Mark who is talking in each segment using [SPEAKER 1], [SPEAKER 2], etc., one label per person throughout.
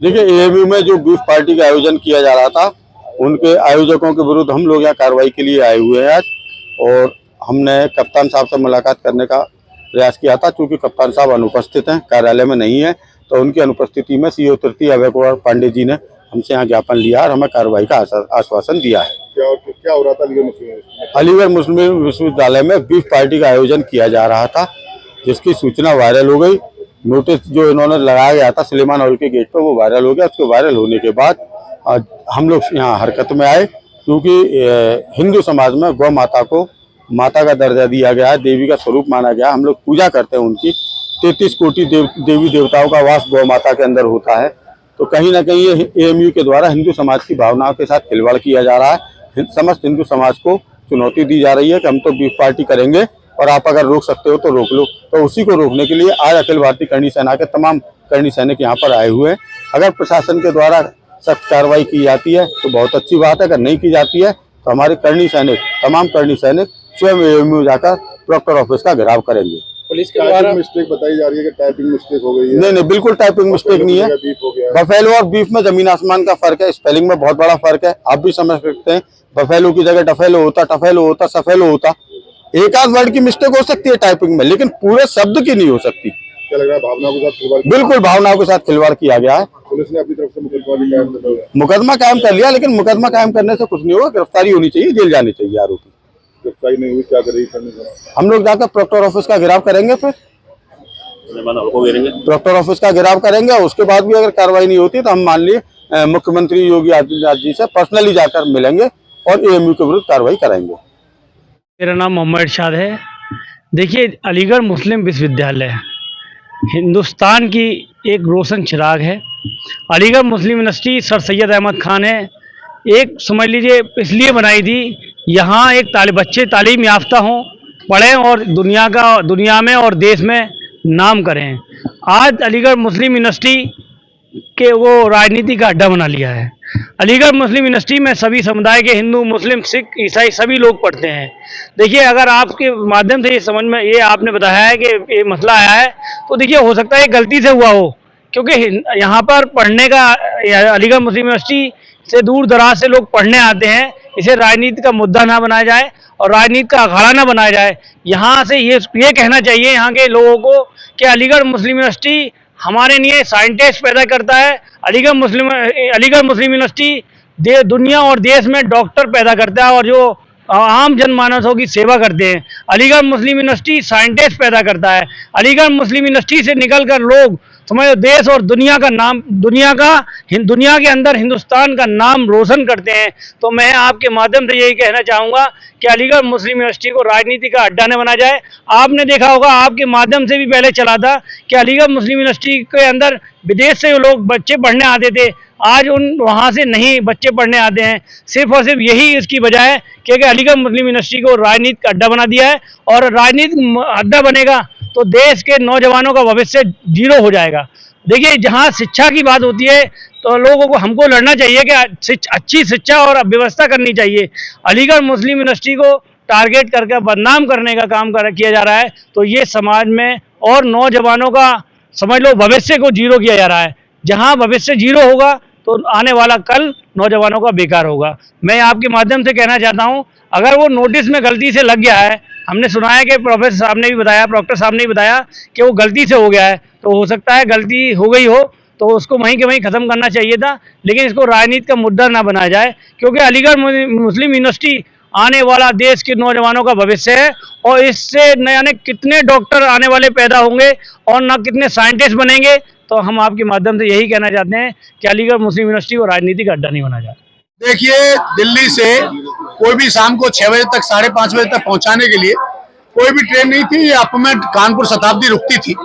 [SPEAKER 1] देखिए, एएमयू में जो बीफ पार्टी का आयोजन किया जा रहा था, उनके आयोजकों के विरुद्ध हम लोग यहाँ कार्रवाई के लिए आए हुए हैं आज। और हमने कप्तान साहब से मुलाकात करने का प्रयास किया था, क्योंकि कप्तान साहब अनुपस्थित हैं, कार्यालय में नहीं है। तो उनकी अनुपस्थिति में सीओ तृतीय अभय कुमार पांडे जी ने हमसे यहाँ ज्ञापन लिया और हमें कार्रवाई का आश्वासन दिया है।
[SPEAKER 2] क्या हो रहा था
[SPEAKER 1] अलीगढ़ मुस्लिम विश्वविद्यालय में बीफ पार्टी का आयोजन किया जा रहा था, जिसकी सूचना वायरल हो गई। नोटिस जो इन्होंने लगाया गया था सुलेमान हॉल के गेट पर, वो वायरल हो गया। उसके वायरल होने के बाद हम लोग यहाँ हरकत में आए, क्योंकि हिंदू समाज में गौ माता को माता का दर्जा दिया गया है, देवी का स्वरूप माना गया। हम लोग पूजा करते हैं उनकी। 33 कोटि देवी देवताओं का वास गौ माता के अंदर होता है। तो कहीं ना कहीं ये एएमयू के द्वारा हिंदू समाज की भावनाओं के साथ खिलवाड़ किया जा रहा है। समस्त हिंदू समाज को चुनौती दी जा रही है कि हम तो बीफ पार्टी करेंगे और आप अगर रोक सकते हो तो रोक लो। तो उसी को रोकने के लिए आज अखिल भारतीय करणी सेना के तमाम करणी सैनिक यहाँ पर आए हुए हैं। अगर प्रशासन के द्वारा सख्त कार्रवाई की जाती है तो बहुत अच्छी बात है, अगर नहीं की जाती है तो हमारे करणी सैनिक, तमाम करणी सैनिक स्वयं एएमयू जाकर प्रॉक्टर ऑफिस का घेराव करेंगे।
[SPEAKER 2] पुलिस के द्वारा मिस्टेक बताई जा रही है कि टाइपिंग मिस्टेक हो गई है।
[SPEAKER 1] नहीं, बिल्कुल टाइपिंग मिस्टेक नहीं है। बफेलो और बीफ में जमीन आसमान का फर्क है, स्पेलिंग में बहुत बड़ा फर्क है। आप भी समझ सकते हैं, बफेलो की जगह डफेलो होता, टफेलो होता, सफेलो होता। एक आध वर्ड की मिस्टेक हो सकती है टाइपिंग में, लेकिन पूरे शब्द की नहीं हो सकती।
[SPEAKER 2] क्या लग रहा है भावनाओं के साथ खिलवाड़?
[SPEAKER 1] बिल्कुल भावनाओं के साथ खिलवाड़ किया गया है।
[SPEAKER 2] पुलिस ने अपनी तरफ से
[SPEAKER 1] मुकदमा कायम कर लिया, लेकिन मुकदमा कायम करने से कुछ नहीं होगा। गिरफ्तारी होनी चाहिए, जेल जानी चाहिए आरोपी।
[SPEAKER 2] गिरफ्तारी नहीं हुई, क्या करेगी?
[SPEAKER 1] हम लोग जाकर प्रॉक्टर ऑफिस का घेराव करेंगे, फिर प्रॉक्टर ऑफिस का घेराव करेंगे। उसके बाद भी अगर कार्रवाई नहीं होती तो हम मान लिए मुख्यमंत्री योगी आदित्यनाथ जी से पर्सनली जाकर मिलेंगे और एएमयू के विरुद्ध कार्रवाई करेंगे।
[SPEAKER 3] मेरा नाम मोहम्मद इरशाद है। देखिए, अलीगढ़ मुस्लिम विश्वविद्यालय हिंदुस्तान की एक रोशन चिराग है। अलीगढ़ मुस्लिम यूनिवर्सिटी सर सैयद अहमद खान है, एक समझ लीजिए इसलिए बनाई थी यहाँ एक बच्चे तालीम याफ्ता हों, पढ़ें और दुनिया में और देश में नाम करें। आज अलीगढ़ मुस्लिम यूनिवर्सिटी के वो राजनीति का अड्डा बना लिया है। अलीगढ़ मुस्लिम यूनिवर्सिटी में सभी समुदाय के हिंदू, मुस्लिम, सिख, ईसाई सभी लोग पढ़ते हैं। देखिए, अगर आपके माध्यम से ये समझ में ये आपने बताया है कि ये मसला आया है, तो देखिए हो सकता है गलती से हुआ हो, क्योंकि यहाँ पर पढ़ने का अलीगढ़ मुस्लिम यूनिवर्सिटी से दूर दराज से लोग पढ़ने आते हैं। इसे राजनीति का मुद्दा ना बनाया जाए और राजनीति का अखाड़ा ना बनाया जाए। यहाँ से ये कहना चाहिए यहाँ के लोगों को कि अलीगढ़ मुस्लिम यूनिवर्सिटी हमारे लिए साइंटिस्ट पैदा करता है। अलीगढ़ मुस्लिम यूनिवर्सिटी दुनिया और देश में डॉक्टर पैदा करता है और जो आम जनमानसों की सेवा करते हैं। अलीगढ़ मुस्लिम यूनिवर्सिटी साइंटिस्ट पैदा करता है। अलीगढ़ मुस्लिम यूनिवर्सिटी से निकलकर लोग समझो देश और दुनिया के अंदर हिंदुस्तान का नाम रोशन करते हैं। तो मैं आपके माध्यम से यही कहना चाहूँगा कि अलीगढ़ मुस्लिम यूनिवर्सिटी को राजनीति का अड्डा न बना जाए। आपने देखा होगा, आपके माध्यम से भी पहले चला था कि अलीगढ़ मुस्लिम यूनिवर्सिटी के अंदर विदेश से लोग बच्चे पढ़ने आते थे। आज वहाँ से नहीं बच्चे पढ़ने आते हैं। सिर्फ और सिर्फ यही इसकी वजह है कि अलीगढ़ मुस्लिम यूनिवर्सिटी को राजनीति का अड्डा बना दिया है, और राजनीतिक अड्डा बनेगा तो देश के नौजवानों का भविष्य जीरो हो जाएगा। देखिए, जहाँ शिक्षा की बात होती है तो लोगों को हमको लड़ना चाहिए कि अच्छी शिक्षा और व्यवस्था करनी चाहिए। अलीगढ़ मुस्लिम यूनिवर्सिटी को टारगेट करके बदनाम करने का काम किया जा रहा है, तो ये समाज में और नौजवानों का समझ लो भविष्य को जीरो किया जा रहा है। जहाँ भविष्य जीरो होगा तो आने वाला कल नौजवानों का बेकार होगा। मैं आपके माध्यम से कहना चाहता हूँ, अगर वो नोटिस में गलती से लग गया है, हमने सुना है कि प्रोफेसर साहब ने भी बताया, प्रॉक्टर साहब ने भी बताया कि वो गलती से हो गया है, तो हो सकता है गलती हो गई हो तो उसको वहीं के वहीं ख़त्म करना चाहिए था, लेकिन इसको राजनीति का मुद्दा ना बनाया जाए। क्योंकि अलीगढ़ मुस्लिम यूनिवर्सिटी आने वाला देश के नौजवानों का भविष्य है, और इससे न जाने कितने डॉक्टर आने वाले पैदा होंगे और न कितने साइंटिस्ट बनेंगे। तो हम आपके माध्यम से यही कहना चाहते हैं कि अलीगढ़ मुस्लिम यूनिवर्सिटी को राजनीति का अड्डा नहीं बनाया जाए।
[SPEAKER 4] देखिए, दिल्ली से कोई भी शाम को 6 बजे तक 5:30 बजे तक पहुंचाने के लिए कोई भी ट्रेन नहीं थी। ये अप में कानपुर शताब्दी रुकती थी,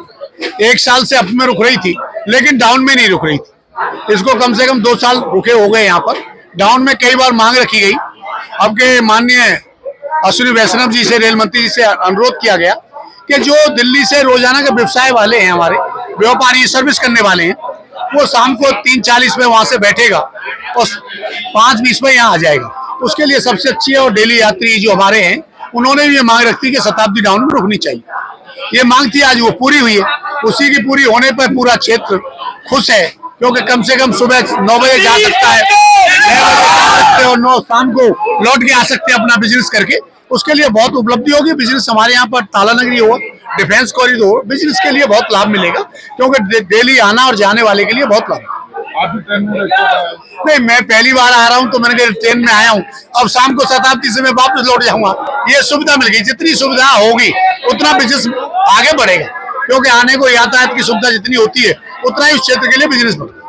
[SPEAKER 4] 1 साल से अप में रुक रही थी, लेकिन डाउन में नहीं रुक रही थी। इसको कम से कम 2 साल रुके हो गए। यहाँ पर डाउन में कई बार मांग रखी गई। अब के माननीय अश्विनी वैष्णव जी से, रेल मंत्री जी से अनुरोध किया गया कि जो दिल्ली से रोजाना के व्यवसाय वाले हैं, हमारे व्यापारी सर्विस करने वाले हैं, वो शाम को 3:40 में वहां से बैठेगा और 5:20 में यहाँ आ जाएगा। उसके लिए सबसे अच्छी और डेली यात्री जो हमारे हैं, उन्होंने भी ये मांग रखी कि शताब्दी डाउन में रुकनी चाहिए। ये मांग थी, आज वो पूरी हुई है। उसी की पूरी होने पर पूरा क्षेत्र खुश है क्योंकि कम से कम सुबह 9 बजे जा सकता है, 6 बजे जा सकते हैं और 9 शाम को लौट के आ सकते हैं अपना बिजनेस करके। उसके लिए बहुत उपलब्धि होगी। बिजनेस हमारे यहाँ पर ताला नगरी हो, डिफेंस कॉरिडोर, बिजनेस के लिए बहुत लाभ मिलेगा, क्योंकि डेली आना और जाने वाले के लिए बहुत लाभ।
[SPEAKER 2] आप भी ट्रेन में रहते हैं?
[SPEAKER 4] नहीं, मैं पहली बार आ रहा हूँ तो मैंने कहा ट्रेन में आया हूँ, अब शाम को शताब्दी से मैं वापस लौट जाऊंगा। ये सुविधा मिल गई, जितनी सुविधा होगी उतना बिजनेस आगे बढ़ेगा, क्योंकि आने को यातायात की सुविधा जितनी होती है उतना ही उस क्षेत्र के लिए बिजनेस बढ़ेगा।